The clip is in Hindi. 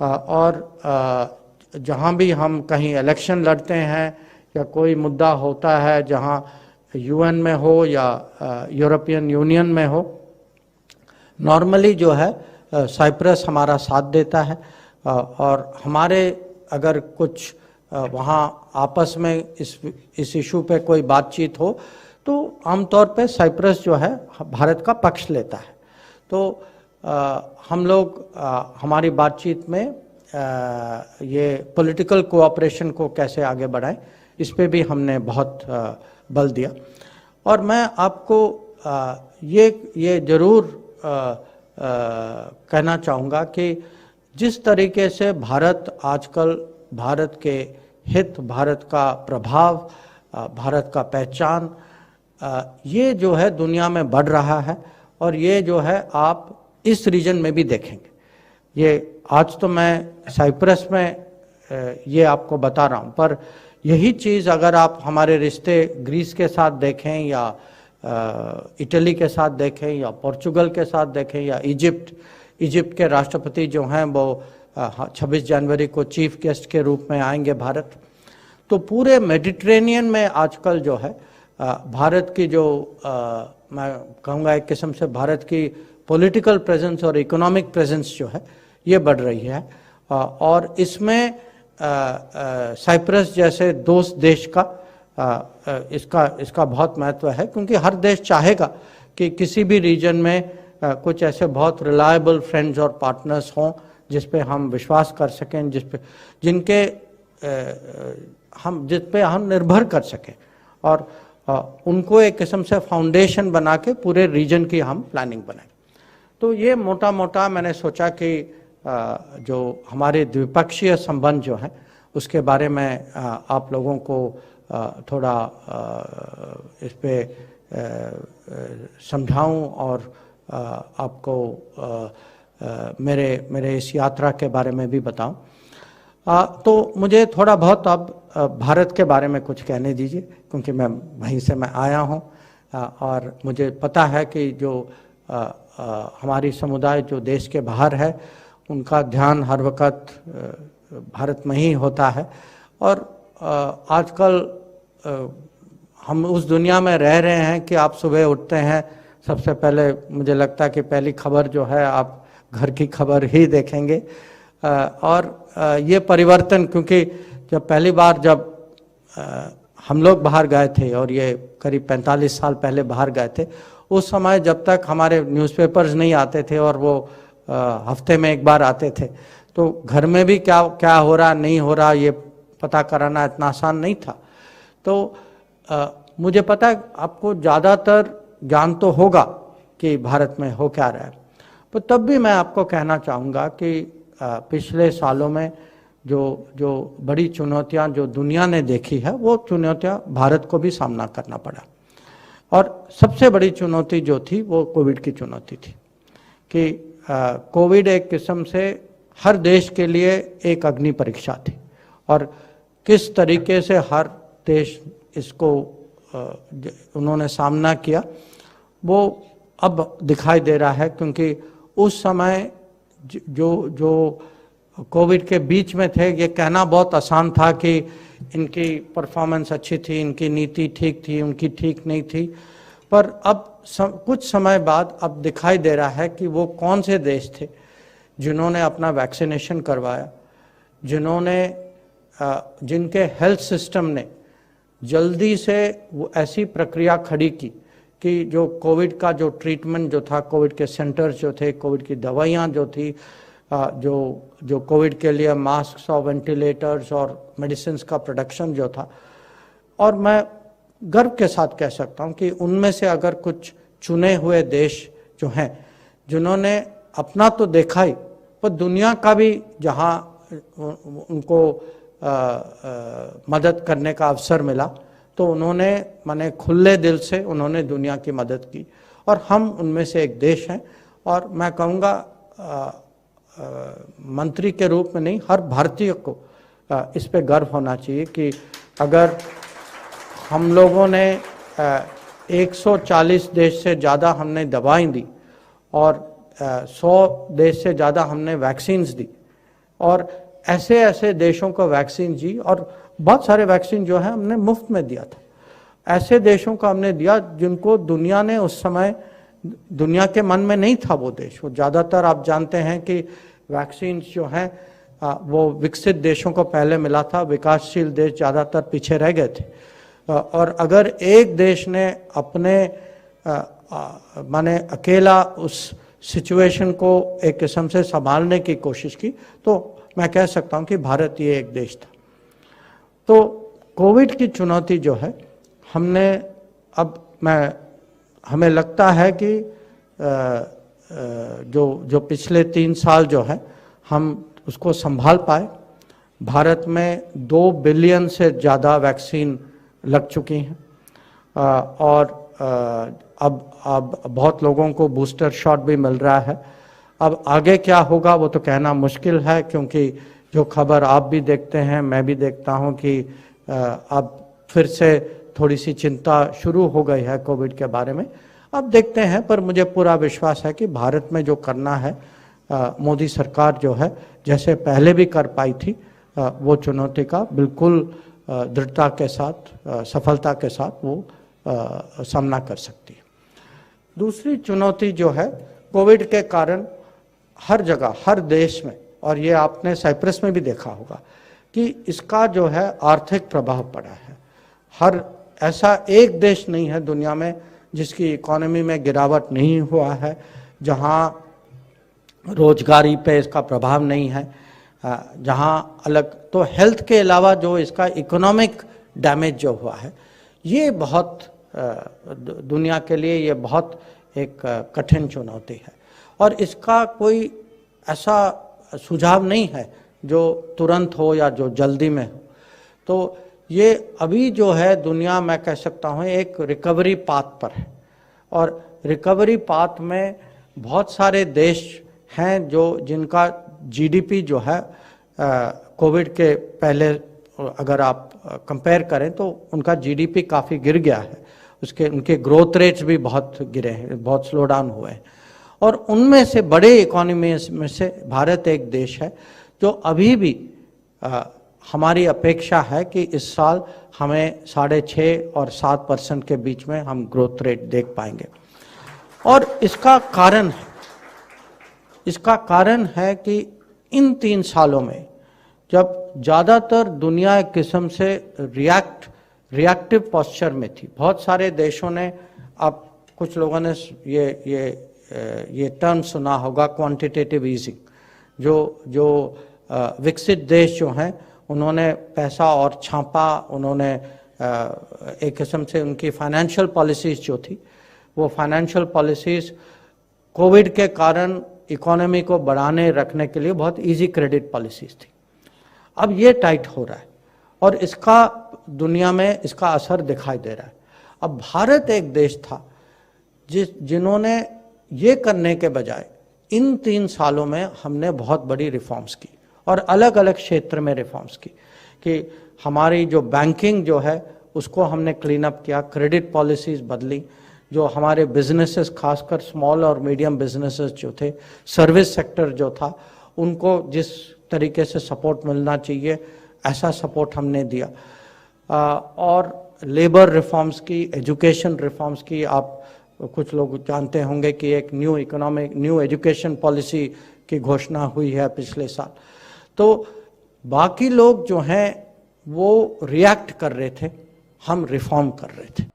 और जहाँ भी हम कहीं इलेक्शन लड़ते हैं या कोई मुद्दा होता है, जहाँ यूएन में हो या यूरोपियन यूनियन में हो, नॉर्मली जो है साइप्रस हमारा साथ देता है। और हमारे अगर कुछ वहाँ आपस में इस इशू पे कोई बातचीत हो तो आमतौर पे साइप्रस जो है भारत का पक्ष लेता है। तो हम लोग हमारी बातचीत में ये पॉलिटिकल कोऑपरेशन को कैसे आगे बढ़ाएं, इस पे भी हमने बहुत बल दिया। और मैं आपको ये ज़रूर कहना चाहूँगा कि जिस तरीके से भारत आजकल, भारत के हित, भारत का प्रभाव, भारत का पहचान, ये जो है दुनिया में बढ़ रहा है। और ये जो है आप इस रीजन में भी देखेंगे। ये आज तो मैं साइप्रस में ये आपको बता रहा हूँ, पर यही चीज़ अगर आप हमारे रिश्ते ग्रीस के साथ देखें या इटली के साथ देखें या पोर्चुगल के साथ देखें या इजिप्ट के राष्ट्रपति जो हैं वो 26 जनवरी को चीफ गेस्ट के रूप में आएंगे भारत। तो पूरे मेडिटेरेनियन में आजकल जो है भारत की जो मैं कहूँगा एक किस्म से भारत की पॉलिटिकल प्रेजेंस और इकोनॉमिक प्रेजेंस जो है ये बढ़ रही है। और इसमें साइप्रस जैसे दोस्त देश का इसका बहुत महत्व है, क्योंकि हर देश चाहेगा कि किसी भी रीजन में कुछ ऐसे बहुत रिलायबल फ्रेंड्स और पार्टनर्स हों जिस पे हम विश्वास कर सकें, जिस पे हम निर्भर कर सकें, और उनको एक किस्म से फाउंडेशन बना के पूरे रीजन की हम प्लानिंग बनाएं। तो ये मोटा मोटा मैंने सोचा कि जो हमारे द्विपक्षीय संबंध जो हैं उसके बारे में आप लोगों को थोड़ा इस पे समझाऊं और आपको मेरे इस यात्रा के बारे में भी बताऊं। तो मुझे थोड़ा बहुत अब भारत के बारे में कुछ कहने दीजिए, क्योंकि वहीं से मैं आया हूं और मुझे पता है कि जो हमारी समुदाय जो देश के बाहर है उनका ध्यान हर वक्त भारत में ही होता है। और आजकल हम उस दुनिया में रह रहे हैं कि आप सुबह उठते हैं, सबसे पहले मुझे लगता है कि पहली खबर जो है आप घर की खबर ही देखेंगे। और ये परिवर्तन, क्योंकि जब पहली बार जब हम लोग बाहर गए थे, और ये करीब 45 साल पहले बाहर गए थे, उस समय जब तक हमारे न्यूज़पेपर्स नहीं आते थे और वो हफ्ते में एक बार आते थे, तो घर में भी क्या हो रहा नहीं हो रहा ये पता कराना इतना आसान नहीं था। तो मुझे पता है आपको ज़्यादातर ज्ञान तो होगा कि भारत में हो क्या रहा है, पर तब भी मैं आपको कहना चाहूँगा कि पिछले सालों में जो बड़ी चुनौतियाँ जो दुनिया ने देखी है, वो चुनौतियाँ भारत को भी सामना करना पड़ा। और सबसे बड़ी चुनौती जो थी वो कोविड की चुनौती थी कि कोविड एक किस्म से हर देश के लिए एक अग्नि परीक्षा थी, और किस तरीके से हर देश इसको उन्होंने सामना किया वो अब दिखाई दे रहा है। क्योंकि उस समय जो कोविड के बीच में थे, ये कहना बहुत आसान था कि इनकी परफॉर्मेंस अच्छी थी, इनकी नीति ठीक थी, उनकी ठीक नहीं थी, पर अब कुछ समय बाद अब दिखाई दे रहा है कि वो कौन से देश थे जिन्होंने अपना वैक्सीनेशन करवाया, जिनके हेल्थ सिस्टम ने जल्दी से वो ऐसी प्रक्रिया खड़ी की कि जो कोविड का जो ट्रीटमेंट जो था, कोविड के सेंटर्स जो थे, कोविड की दवाइयाँ जो थी, जो कोविड के लिए मास्क और वेंटिलेटर्स और मेडिसिन का प्रोडक्शन जो था, और मैं गर्व के साथ कह सकता हूँ कि उनमें से अगर कुछ चुने हुए देश जो हैं जिन्होंने अपना तो देखा ही, पर दुनिया का भी जहाँ उनको मदद करने का अवसर मिला, तो उन्होंने माने खुले दिल से उन्होंने दुनिया की मदद की, और हम उनमें से एक देश हैं। और मैं कहूँगा मंत्री के रूप में नहीं, हर भारतीय को इस पे गर्व होना चाहिए कि अगर हम लोगों ने 140 देश से ज़्यादा हमने दवाएं दी और 100 देश से ज़्यादा हमने वैक्सीन्स दी, और ऐसे ऐसे देशों को वैक्सीन जी, और बहुत सारे वैक्सीन जो है हमने मुफ्त में दिया था। ऐसे देशों को हमने दिया जिनको दुनिया ने उस समय, दुनिया के मन में नहीं था वो देश। वो ज़्यादातर आप जानते हैं कि वैक्सीन जो हैं वो विकसित देशों को पहले मिला था, विकासशील देश ज़्यादातर पीछे रह गए थे। और अगर एक देश ने अपने माने अकेला उस सिचुएशन को एक किस्म से संभालने की कोशिश की, तो मैं कह सकता हूं कि भारत ये एक देश था। तो कोविड की चुनौती जो है हमने हमें लगता है कि जो पिछले 3 साल जो है हम उसको संभाल पाए। भारत में 2 बिलियन से ज़्यादा वैक्सीन लग चुकी हैं और अब बहुत लोगों को बूस्टर शॉट भी मिल रहा है। अब आगे क्या होगा वो तो कहना मुश्किल है, क्योंकि जो खबर आप भी देखते हैं, मैं भी देखता हूं कि अब फिर से थोड़ी सी चिंता शुरू हो गई है कोविड के बारे में। अब देखते हैं, पर मुझे पूरा विश्वास है कि भारत में जो करना है मोदी सरकार जो है जैसे पहले भी कर पाई थी वो चुनौती का बिल्कुल दृढ़ता के साथ, सफलता के साथ वो सामना कर सकती है। दूसरी चुनौती जो है कोविड के कारण हर जगह, हर देश में, और ये आपने साइप्रस में भी देखा होगा कि इसका जो है आर्थिक प्रभाव पड़ा है। हर ऐसा एक देश नहीं है दुनिया में जिसकी इकोनॉमी में गिरावट नहीं हुआ है, जहाँ रोजगारी पे इसका प्रभाव नहीं है, जहाँ अलग। तो हेल्थ के अलावा जो इसका इकोनॉमिक डैमेज जो हुआ है, ये बहुत दुनिया के लिए ये बहुत एक कठिन चुनौती है। और इसका कोई ऐसा सुझाव नहीं है जो तुरंत हो या जो जल्दी में हो। तो ये अभी जो है दुनिया, मैं कह सकता हूँ, एक रिकवरी पाथ पर है। और रिकवरी पाथ में बहुत सारे देश हैं जिनका जीडीपी जो है कोविड के पहले अगर आप कंपेयर करें तो उनका जीडीपी काफ़ी गिर गया है। उनके ग्रोथ रेट्स भी बहुत गिरे हैं, बहुत स्लो डाउन हुए हैं। और उनमें से बड़े इकोनॉमी में से भारत एक देश है जो अभी भी हमारी अपेक्षा है कि इस साल हमें 6.5 और 7% के बीच में हम ग्रोथ रेट देख पाएंगे। और इसका कारण है कि इन 3 सालों में जब ज़्यादातर दुनिया एक किस्म से रिएक्टिव पोस्चर में थी, बहुत सारे देशों ने, अब कुछ लोगों ने ये टर्म सुना होगा क्वांटिटेटिव ईजिंग, जो विकसित देश जो हैं उन्होंने पैसा और छापा, उन्होंने एक किस्म से उनकी फाइनेंशियल पॉलिसीज़ जो थी वो फाइनेंशियल पॉलिसीज़ कोविड के कारण इकोनॉमी को बढ़ाने रखने के लिए बहुत इजी क्रेडिट पॉलिसीज़ थी। अब ये टाइट हो रहा है और इसका दुनिया में इसका असर दिखाई दे रहा है। अब भारत एक देश था जिन्होंने ये करने के बजाय इन 3 सालों में हमने बहुत बड़ी रिफॉर्म्स की और अलग अलग क्षेत्र में रिफॉर्म्स की कि हमारी जो बैंकिंग जो है उसको हमने क्लीन अप किया, क्रेडिट पॉलिसीज़ बदली, जो हमारे बिजनेसेस खासकर स्मॉल और मीडियम बिजनेसेस जो थे, सर्विस सेक्टर जो था, उनको जिस तरीके से सपोर्ट मिलना चाहिए ऐसा सपोर्ट हमने दिया। और लेबर रिफॉर्म्स की, एजुकेशन रिफॉर्म्स की, आप कुछ लोग जानते होंगे कि एक न्यू एजुकेशन पॉलिसी की घोषणा हुई है पिछले साल। तो बाकी लोग जो हैं वो रिएक्ट कर रहे थे, हम रिफॉर्म कर रहे थे।